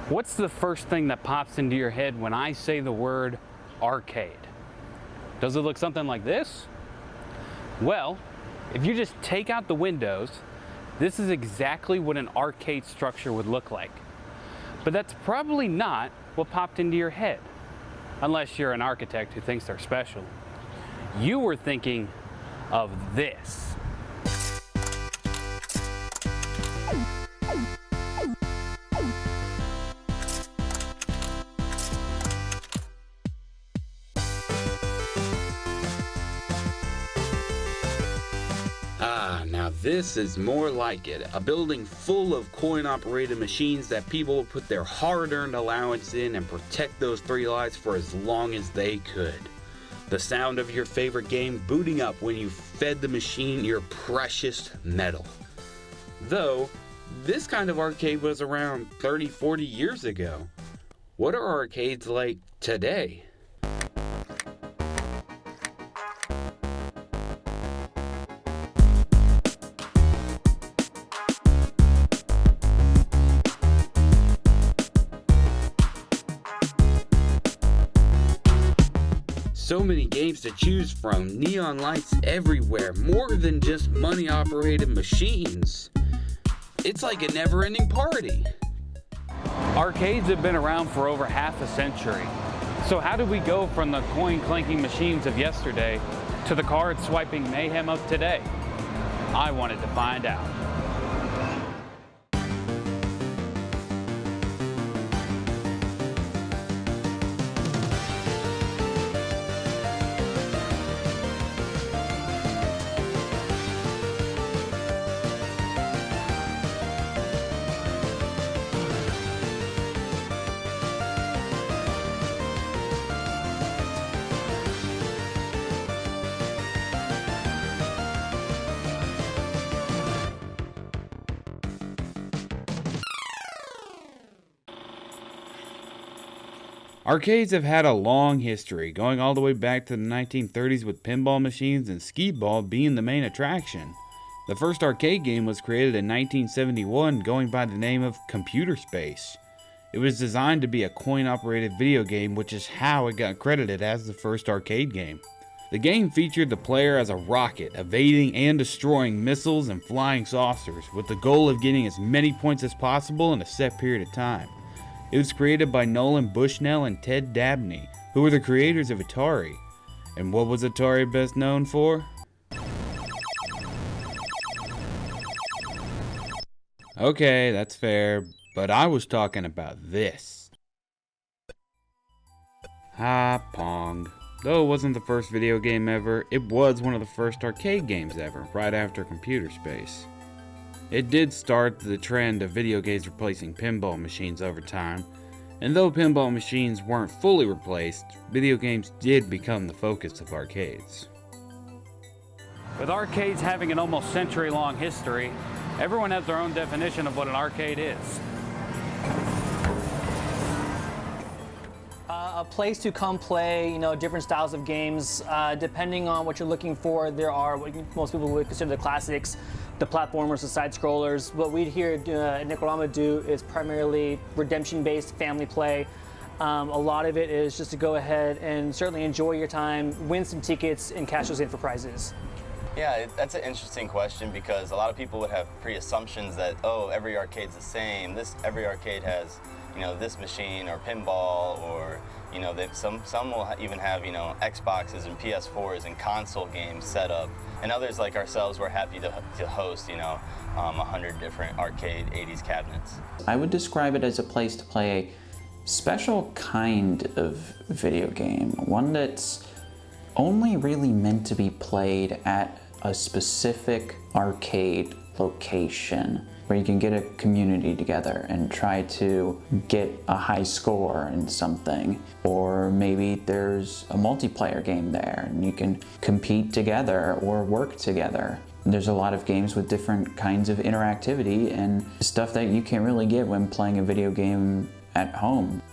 What's the first thing that pops into your head when I say the word arcade? Does it look something like this? Well, if you just take out the windows, this is exactly what an arcade structure would look like. But that's probably not what popped into your head, unless you're an architect who thinks they're special. You were thinking of this. Now this is more like it. A building full of coin-operated machines that people would put their hard-earned allowance in and protect those three lives for as long as they could. The sound of your favorite game booting up when you fed the machine your precious metal. Though, this kind of arcade was around 30-40 years ago. What are arcades like today? So many games to choose from, neon lights everywhere, more than just money-operated machines. It's like a never-ending party. Arcades have been around for over half a century. So how did we go from the coin-clanking machines of yesterday to the card-swiping mayhem of today? I wanted to find out. Arcades have had a long history, going all the way back to the 1930s with pinball machines and skee-ball being the main attraction. The first arcade game was created in 1971 going by the name of Computer Space. It was designed to be a coin-operated video game, which is how it got credited as the first arcade game. The game featured the player as a rocket, evading and destroying missiles and flying saucers, with the goal of getting as many points as possible in a set period of time. It was created by Nolan Bushnell and Ted Dabney, who were the creators of Atari. And what was Atari best known for? Okay, that's fair, but I was talking about this. Pong. Though it wasn't the first video game ever, it was one of the first arcade games ever, right after Computer Space. It did start the trend of video games replacing pinball machines over time, and though pinball machines weren't fully replaced, video games did become the focus of arcades. With arcades having an almost century-long history, everyone has their own definition of what an arcade is. A place to come play, different styles of games. Depending on what you're looking for, there are what most people would consider the classics, the platformers, the side scrollers. What we here at Nicaragua do is primarily redemption-based family play. A lot of it is just to go ahead and certainly enjoy your time, win some tickets, and cash those in for prizes. Yeah, that's an interesting question because a lot of people would have pre-assumptions that, oh, every arcade's the same. Every arcade has, this machine or pinball or, some will even have, Xboxes and PS4s and console games set up. And others like ourselves, we're happy to host, 100 different arcade 80s cabinets. I would describe it as a place to play a special kind of video game, one that's only really meant to be played at a specific arcade location where you can get a community together and try to get a high score in something. Or maybe there's a multiplayer game there and you can compete together or work together. There's a lot of games with different kinds of interactivity and stuff that you can't really get when playing a video game at home.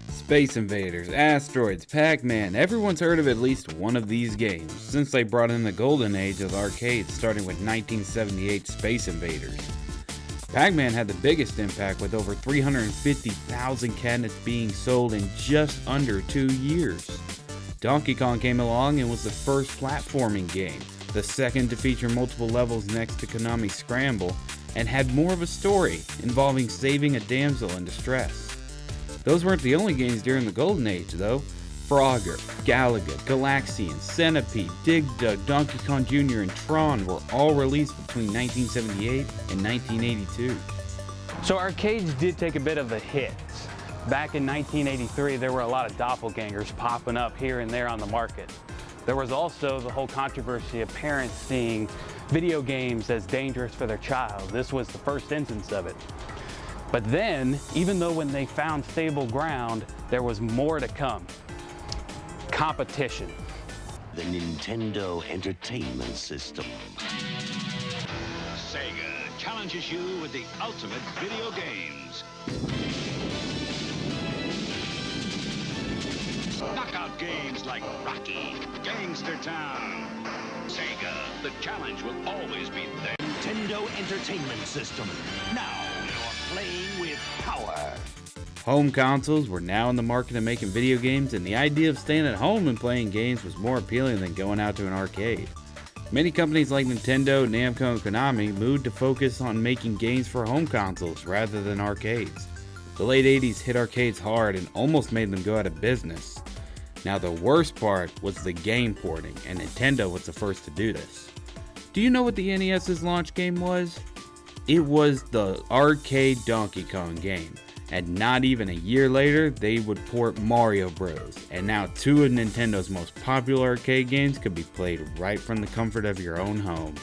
Space Invaders, Asteroids, Pac-Man, everyone's heard of at least one of these games, since they brought in the golden age of arcades starting with 1978 Space Invaders. Pac-Man had the biggest impact with over 350,000 cabinets being sold in just under 2 years. Donkey Kong came along and was the first platforming game, the second to feature multiple levels next to Konami's Scramble, and had more of a story involving saving a damsel in distress. Those weren't the only games during the Golden Age though. Frogger, Galaga, Galaxian, Centipede, Dig Dug, Donkey Kong Jr., and Tron were all released between 1978 and 1982. So arcades did take a bit of a hit. Back in 1983, there were a lot of doppelgangers popping up here and there on the market. There was also the whole controversy of parents seeing video games as dangerous for their child. This was the first instance of it. But then, even though when they found stable ground, there was more to come. Competition. The Nintendo Entertainment System. Sega challenges you with the ultimate video games. Knockout games like Rocky, Gangster Town. Sega, the challenge will always be there. Nintendo Entertainment System. Now you're playing with power. Home consoles were now in the market of making video games, and the idea of staying at home and playing games was more appealing than going out to an arcade. Many companies like Nintendo, Namco, and Konami moved to focus on making games for home consoles rather than arcades. The late 80s hit arcades hard and almost made them go out of business. Now the worst part was the game porting, and Nintendo was the first to do this. Do you know what the NES's launch game was? It was the arcade Donkey Kong game, and not even a year later they would port Mario Bros, and now two of Nintendo's most popular arcade games could be played right from the comfort of your own home.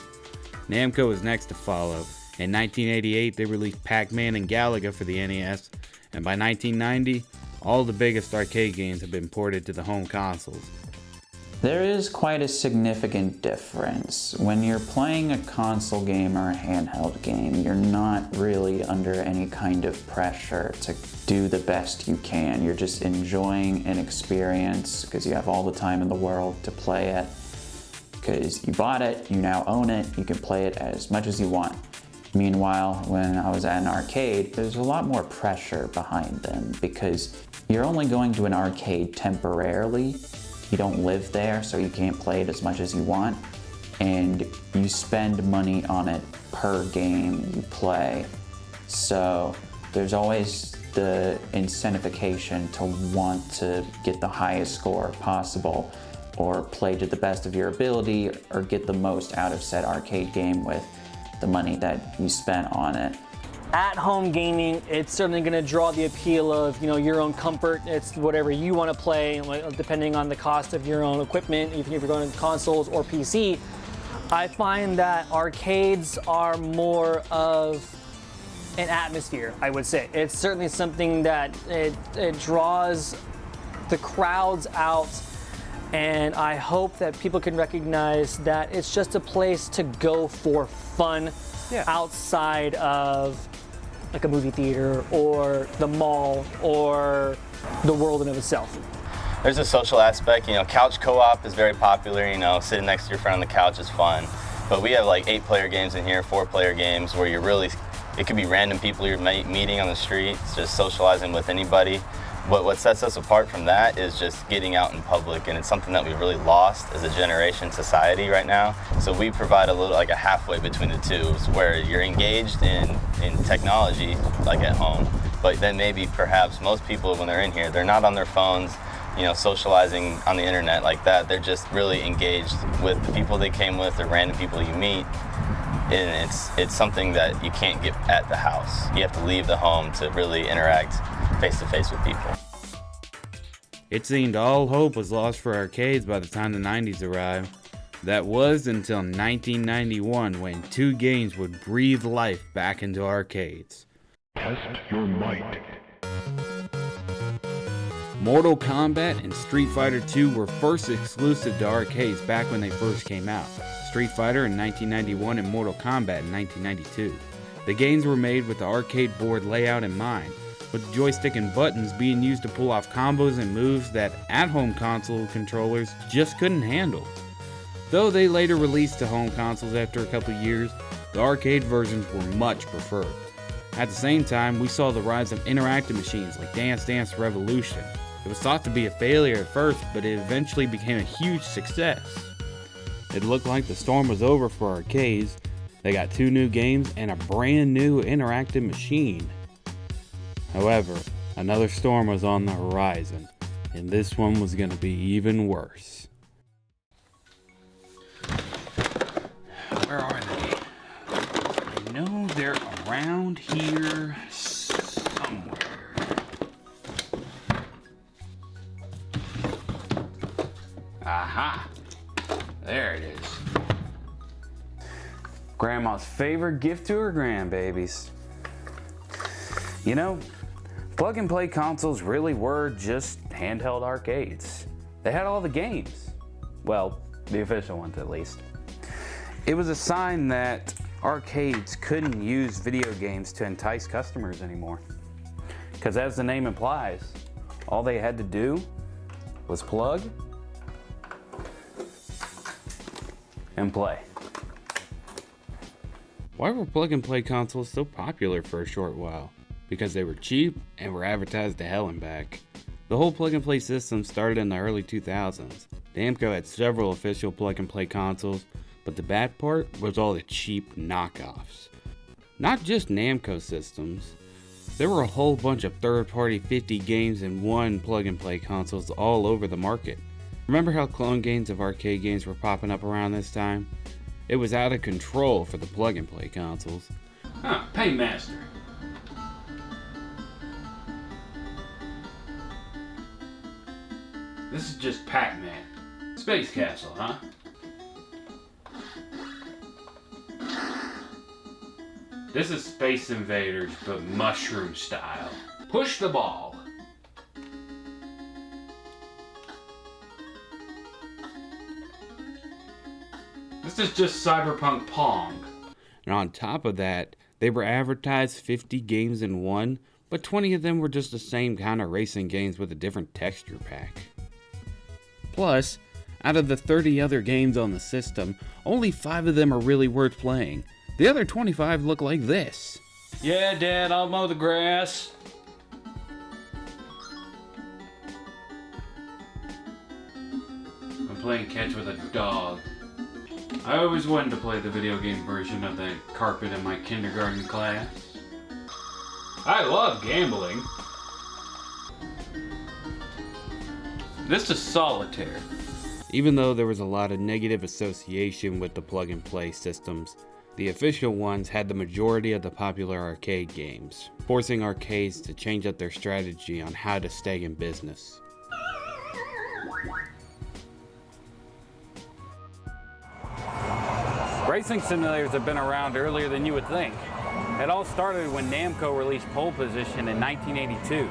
Namco was next to follow. In 1988 they released Pac-Man and Galaga for the NES, and by 1990 all the biggest arcade games have been ported to the home consoles. There is quite a significant difference. When you're playing a console game or a handheld game, you're not really under any kind of pressure to do the best you can. You're just enjoying an experience because you have all the time in the world to play it. Because you bought it, you now own it, you can play it as much as you want. Meanwhile, when I was at an arcade, there's a lot more pressure behind them because you're only going to an arcade temporarily. You don't live there, so you can't play it as much as you want, and you spend money on it per game you play. So there's always the incentivification to want to get the highest score possible, or play to the best of your ability, or get the most out of said arcade game with the money that you spent on it. At-home gaming, it's certainly going to draw the appeal of your own comfort. It's whatever you want to play, depending on the cost of your own equipment, even if you're going to consoles or PC. I find that arcades are more of an atmosphere, I would say. It's certainly something that it draws the crowds out, and I hope that people can recognize that it's just a place to go for fun outside of like a movie theater or the mall or the world in of itself. There's a social aspect, couch co-op is very popular, sitting next to your friend on the couch is fun. But we have like 8-player games in here, 4-player games where it could be random people you're meeting on the street, just socializing with anybody. But what sets us apart from that is just getting out in public, and it's something that we've really lost as a generation society right now. So we provide a halfway between the two, where you're engaged in technology, like at home, but then maybe perhaps most people when they're in here, they're not on their phones, socializing on the internet like that. They're just really engaged with the people they came with, the random people you meet. And it's something that you can't get at the house. You have to leave the home to really interact face-to-face with people. It seemed all hope was lost for arcades by the time the 90s arrived. That was until 1991, when two games would breathe life back into arcades. Test your might. Mortal Kombat and Street Fighter II were first exclusive to arcades back when they first came out. Street Fighter in 1991 and Mortal Kombat in 1992. The games were made with the arcade board layout in mind, with the joystick and buttons being used to pull off combos and moves that at-home console controllers just couldn't handle. Though they later released to home consoles after a couple years, the arcade versions were much preferred. At the same time, we saw the rise of interactive machines like Dance Dance Revolution. It was thought to be a failure at first, but it eventually became a huge success. It looked like the storm was over for arcades. They got 2 new games and a brand new interactive machine. However, another storm was on the horizon, and this one was going to be even worse. Where are they? I know they're around here somewhere. Aha! There it is. Grandma's favorite gift to her grandbabies. You know, plug and play consoles really were just handheld arcades. They had all the games. Well, the official ones at least. It was a sign that arcades couldn't use video games to entice customers anymore. Because as the name implies, all they had to do was plug and play. Why were plug and play consoles so popular for a short while? Because they were cheap and were advertised to hell and back. The whole plug and play system started in the early 2000s. Namco had several official plug and play consoles, but the bad part was all the cheap knockoffs. Not just Namco systems. There were a whole bunch of third-party 50 games in one plug and play consoles all over the market. Remember how clone games of arcade games were popping up around this time? It was out of control for the plug and play consoles. Paymaster. This is just Pac-Man. Space Castle, huh? This is Space Invaders, but mushroom style. Push the ball. This is just Cyberpunk Pong. And on top of that, they were advertised 50 games in one, but 20 of them were just the same kind of racing games with a different texture pack. Plus, out of the 30 other games on the system, only 5 of them are really worth playing. The other 25 look like this. Yeah, Dad, I'll mow the grass. I'm playing catch with a dog. I always wanted to play the video game version of the carpet in my kindergarten class. I love gambling. This is solitaire. Even though there was a lot of negative association with the plug and play systems, the official ones had the majority of the popular arcade games, forcing arcades to change up their strategy on how to stay in business. Racing simulators have been around earlier than you would think. It all started when Namco released Pole Position in 1982.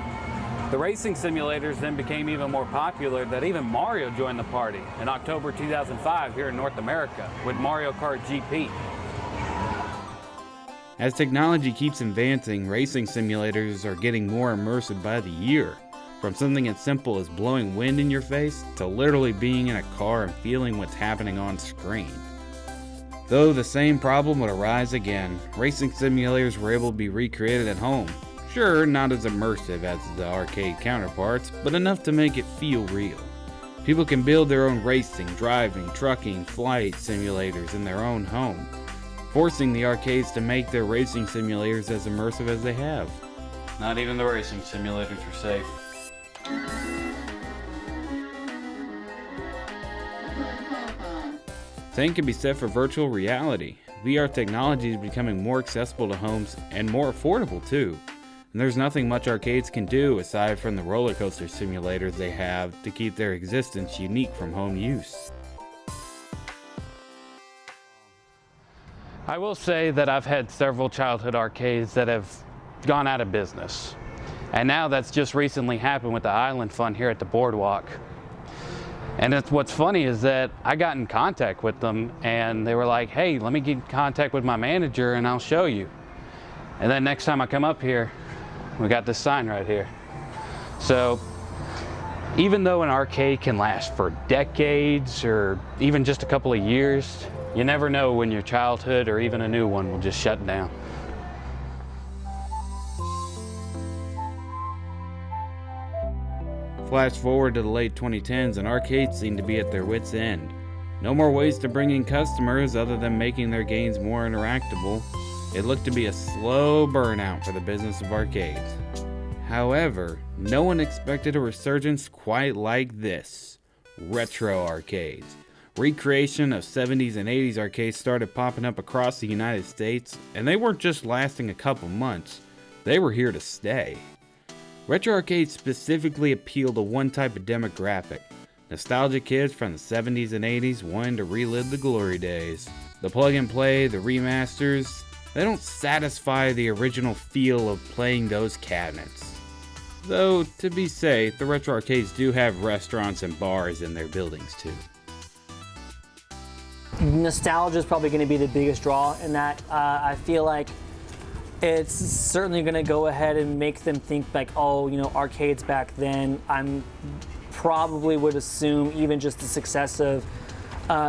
The racing simulators then became even more popular that even Mario joined the party in October 2005 here in North America with Mario Kart GP. As technology keeps advancing, racing simulators are getting more immersive by the year. From something as simple as blowing wind in your face to literally being in a car and feeling what's happening on screen. Though the same problem would arise again, racing simulators were able to be recreated at home. Sure, not as immersive as the arcade counterparts, but enough to make it feel real. People can build their own racing, driving, trucking, flight simulators in their own home, forcing the arcades to make their racing simulators as immersive as they have. Not even the racing simulators are safe. Same can be said for virtual reality. VR technology is becoming more accessible to homes and more affordable too. And there's nothing much arcades can do aside from the roller coaster simulators they have to keep their existence unique from home use. I will say that I've had several childhood arcades that have gone out of business. And now that's just recently happened with the Island Fun here at the Boardwalk. And what's funny is that I got in contact with them and they were like, hey, let me get in contact with my manager and I'll show you. And then next time I come up here, we got this sign right here. So even though an arcade can last for decades or even just a couple of years, you never know when your childhood or even a new one will just shut down. Flash forward to the late 2010s and arcades seemed to be at their wits' end. No more ways to bring in customers other than making their games more interactable. It looked to be a slow burnout for the business of arcades. However, no one expected a resurgence quite like this. Retro arcades. Recreation of 70s and 80s arcades started popping up across the United States, and they weren't just lasting a couple months, they were here to stay. Retro arcades specifically appeal to one type of demographic, nostalgic kids from the 70s and 80s wanting to relive the glory days. The plug and play, the remasters, they don't satisfy the original feel of playing those cabinets. Though, to be safe, the retro arcades do have restaurants and bars in their buildings too. Nostalgia is probably going to be the biggest draw in that. I feel like it's certainly going to go ahead and make them think like, oh, you know, arcades back then. I'm probably would assume even just the success of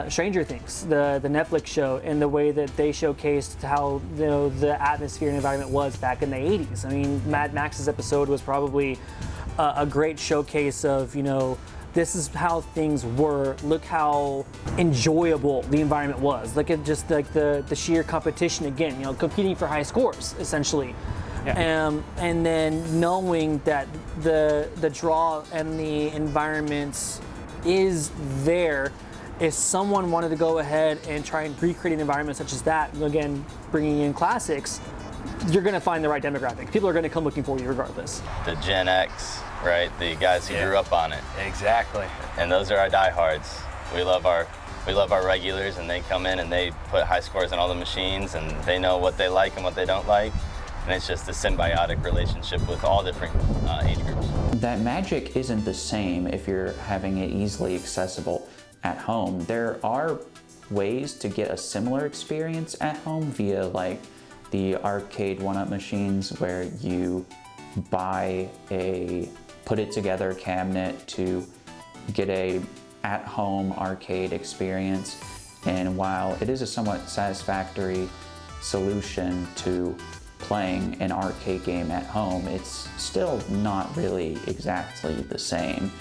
Stranger Things, the Netflix show, and the way that they showcased how, you know, the atmosphere and environment was back in the 80s. I mean, Mad Max's episode was probably a great showcase of, you know, this is how things were. Look how enjoyable the environment was. Look at just like the sheer competition again, you know, competing for high scores essentially. Yeah. And then knowing that the draw and the environment is there. If someone wanted to go ahead and try and recreate an environment such as that, again, bringing in classics, you're going to find the right demographic. People are going to come looking for you regardless. The Gen X, right? The guys who grew up on it. Exactly. And those are our diehards. We love our regulars, and they come in and they put high scores on all the machines, and they know what they like and what they don't like. And it's just a symbiotic relationship with all different age groups. That magic isn't the same if you're having it easily accessible at home. There are ways to get a similar experience at home via like the arcade one-up machines where you buy a put it together cabinet to get a at-home arcade experience. And while it is a somewhat satisfactory solution to playing an arcade game at home, it's still not really exactly the same.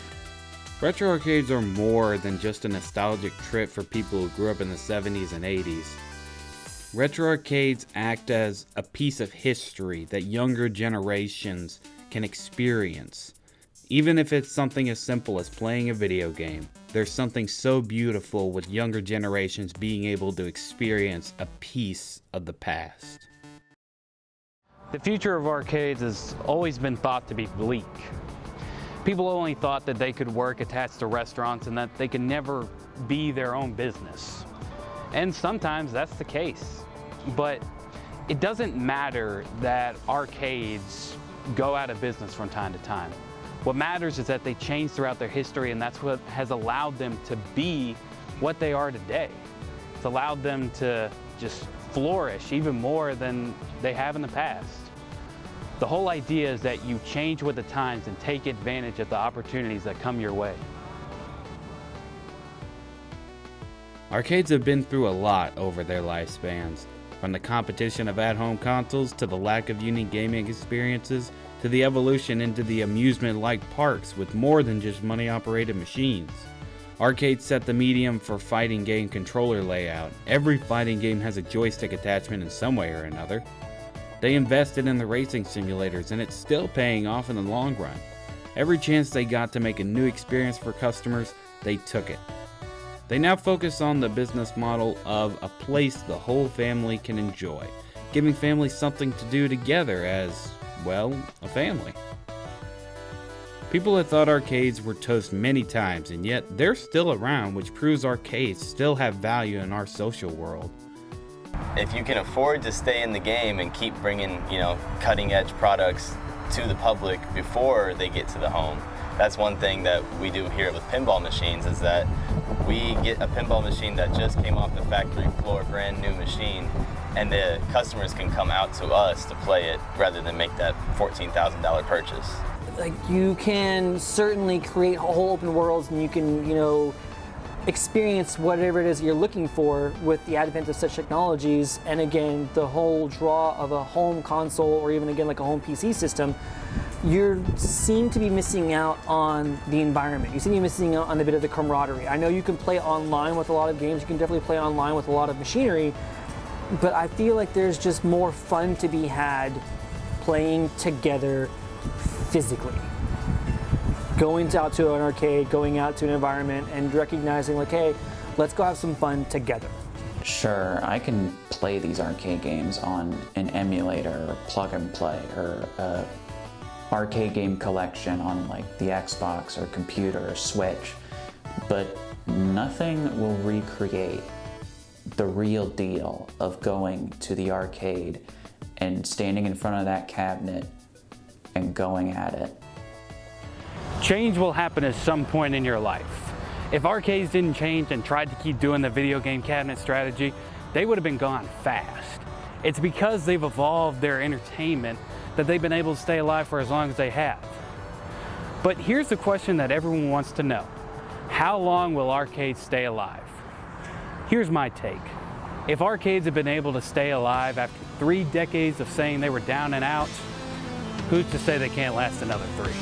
Retro arcades are more than just a nostalgic trip for people who grew up in the 70s and 80s. Retro arcades act as a piece of history that younger generations can experience. Even if it's something as simple as playing a video game, there's something so beautiful with younger generations being able to experience a piece of the past. The future of arcades has always been thought to be bleak. People only thought that they could work attached to restaurants and that they could never be their own business. And sometimes that's the case. But it doesn't matter that arcades go out of business from time to time. What matters is that they change throughout their history, and that's what has allowed them to be what they are today. It's allowed them to just flourish even more than they have in the past. The whole idea is that you change with the times and take advantage of the opportunities that come your way. Arcades have been through a lot over their lifespans, from the competition of at-home consoles to the lack of unique gaming experiences to the evolution into the amusement-like parks with more than just money-operated machines. Arcades set the medium for fighting game controller layout. Every fighting game has a joystick attachment in some way or another. They invested in the racing simulators, and it's still paying off in the long run. Every chance they got to make a new experience for customers, they took it. They now focus on the business model of a place the whole family can enjoy, giving families something to do together as, well, a family. People have thought arcades were toast many times, and yet they're still around, which proves arcades still have value in our social world. If you can afford to stay in the game and keep bringing, cutting edge products to the public before they get to the home, that's one thing that we do here with pinball machines, is that we get a pinball machine that just came off the factory floor, brand new machine, and the customers can come out to us to play it rather than make that $14,000 purchase. Like, you can certainly create whole open worlds, and you can, experience whatever it is you're looking for with the advent of such technologies. And again, the whole draw of a home console, or even again like a home PC system, you seem to be missing out on the environment. You seem to be missing out on a bit of the camaraderie. I know you can play online with a lot of games, you can definitely play online with a lot of machinery, but I feel like there's just more fun to be had playing together physically. Going out to an arcade, going out to an environment, and recognizing like, hey, let's go have some fun together. Sure, I can play these arcade games on an emulator, or plug and play, or arcade game collection on like the Xbox or computer or Switch, but nothing will recreate the real deal of going to the arcade and standing in front of that cabinet and going at it. Change will happen at some point in your life. If arcades didn't change and tried to keep doing the video game cabinet strategy, they would have been gone fast. It's because they've evolved their entertainment that they've been able to stay alive for as long as they have. But here's the question that everyone wants to know. How long will arcades stay alive? Here's my take. If arcades have been able to stay alive after 3 decades of saying they were down and out, who's to say they can't last another 3?